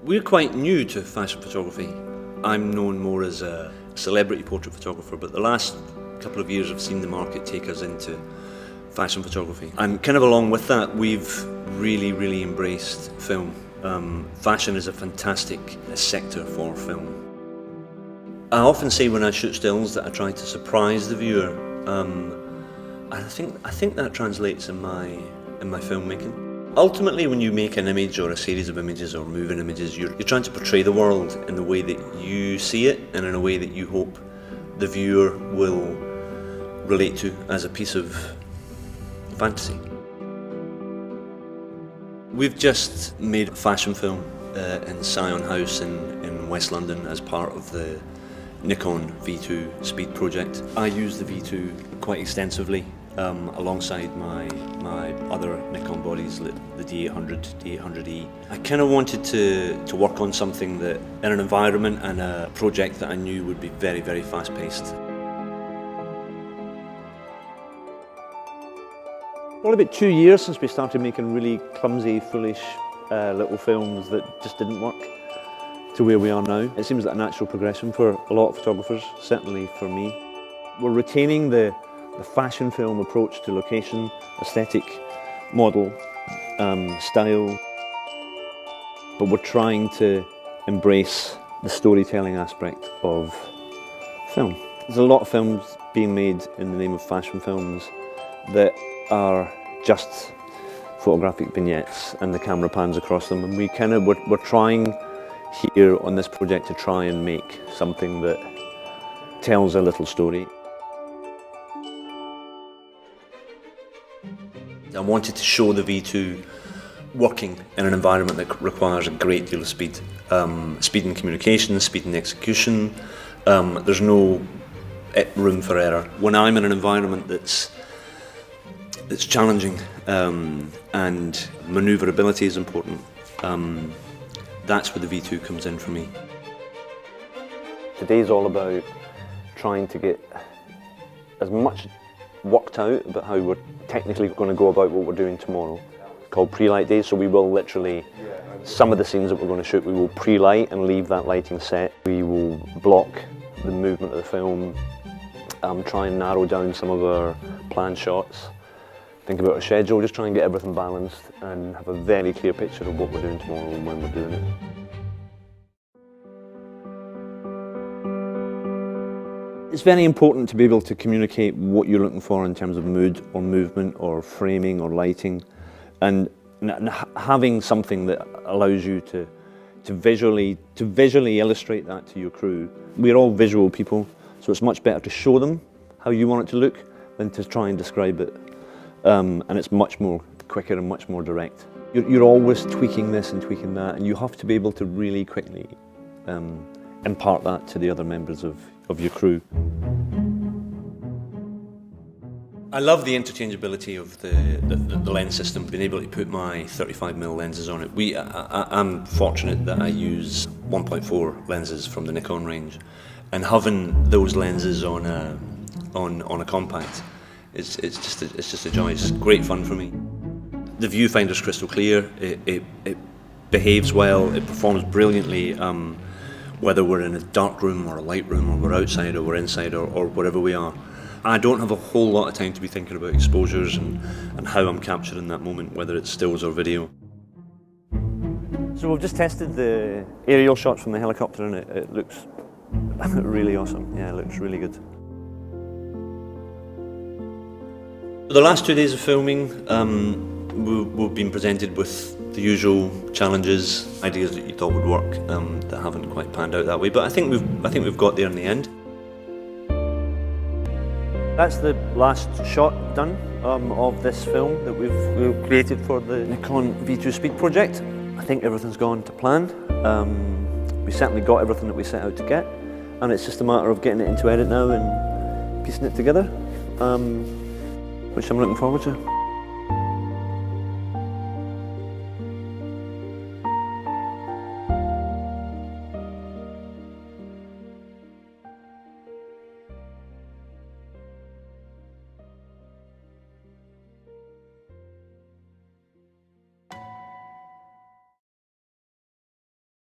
We're quite new to fashion photography. I'm known more as a celebrity portrait photographer, but the last couple of years I've seen the market take us into fashion photography. And kind of along with that, we've really embraced film. Fashion is a fantastic sector for film. I often say when I shoot stills that I try to surprise the viewer. I think that translates in my filmmaking. Ultimately, when you make an image or a series of images or moving images, you're trying to portray the world in the way that you see it and in a way that you hope the viewer will relate to as a piece of fantasy. We've just made a fashion film in Scion House in West London as part of the Nikon V2 Speed project. I use the V2 quite extensively alongside my other Nikon bodies, the D800, D800E. I kind of wanted to work on something that, in an environment and a project that I knew would be very fast-paced. Probably about 2 years since we started making really clumsy, foolish little films that just didn't work to where we are now. It seems like a natural progression for a lot of photographers, certainly for me. We're retaining the fashion film approach to location, aesthetic, model, style, but we're trying to embrace the storytelling aspect of film. There's a lot of films being made in the name of fashion films that are just photographic vignettes and the camera pans across them, and we're trying here on this project to try and make something that tells a little story. I wanted to show the V2 working in an environment that requires a great deal of speed. Speed in communication, speed in execution. There's no room for error. When I'm in an environment that's challenging and manoeuvrability is important, that's where the V2 comes in for me. Today's all about trying to get as much worked out about how we're technically going to go about what we're doing tomorrow. It's called pre-light days, so we will literally, some of the scenes that we're going to shoot, we will pre-light and leave that lighting set. We will block the movement of the film, try and narrow down some of our planned shots, think about our schedule, just try and get everything balanced and have a very clear picture of what we're doing tomorrow and when we're doing it. It's very important to be able to communicate what you're looking for in terms of mood or movement or framing or lighting, and having something that allows you to visually illustrate that to your crew. We're all visual people, so it's much better to show them how you want it to look than to try and describe it. And it's much more quicker and much more direct. You're always tweaking this and tweaking that, and you have to be able to really quickly impart that to the other members of your crew. I love the interchangeability of the lens system, being able to put my 35mm lenses on it. I'm fortunate that I use 1.4 lenses from the Nikon range, and having those lenses on a compact, it's just a joy. It's great fun for me. The viewfinder's crystal clear. It behaves well. It performs brilliantly. Whether we're in a dark room or a light room, or we're outside or we're inside, or wherever we are. I don't have a whole lot of time to be thinking about exposures and how I'm capturing that moment, whether it's stills or video. So we've just tested the aerial shots from the helicopter, and it looks really awesome. Yeah, it looks really good. The last 2 days of filming, we've been presented with the usual challenges, ideas that you thought would work that haven't quite panned out that way. But I think we've got there in the end. That's the last shot done of this film that we've created for the Nikon V2 Speed project. I think everything's gone to plan. We certainly got everything that we set out to get, and it's just a matter of getting it into edit now and piecing it together, which I'm looking forward to.